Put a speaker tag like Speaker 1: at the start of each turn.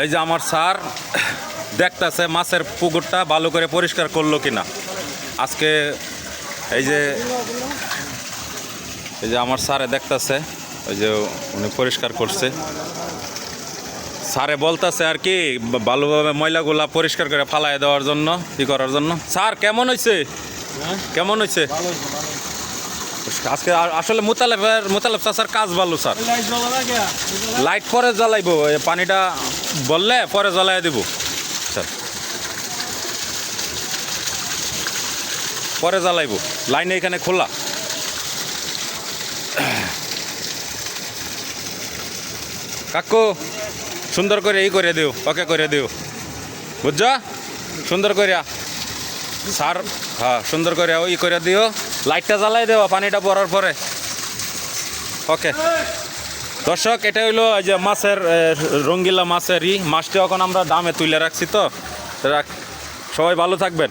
Speaker 1: এই যে আমার স্যার দেখতেছে মাছের পুকুরটা ভালো করে পরিষ্কার করলো কিনা আজকে। এই যে আমার স্যারে দেখতেছে ওই যে উনি পরিষ্কার করছে। স্যারে বলতেছে আর কি ভালোভাবে ময়লাগুলা পরিষ্কার করে ফালাই দেওয়ার জন্য, ই করার জন্য। স্যার কেমন হয়েছে? কেমন হয়েছে আজকে? আসলে মোতালেব চাচার কাজ ভালো স্যার। লাইট পরে জ্বালাইবো, পানিটা বললে পরে জ্বালাই দেবো স্যার, পরে জ্বালাইবো। লাইন এখানে খোলা। কাকু সুন্দর করে এই করে দিও, ওকে করে দিও, বুঝছো? সুন্দর করিয়া স্যার, হ্যাঁ সুন্দর করে ওই করে দিও। লাইটটা জ্বালাই দেওয়া পানিটা পড়ার পরে। ওকে দর্শক, এটা হইলো এই যে মাছের রঙ্গিলা মাছেরই মাছটি এখন আমরা দামে তুলে রাখছি। তো সবাই ভালো থাকবেন।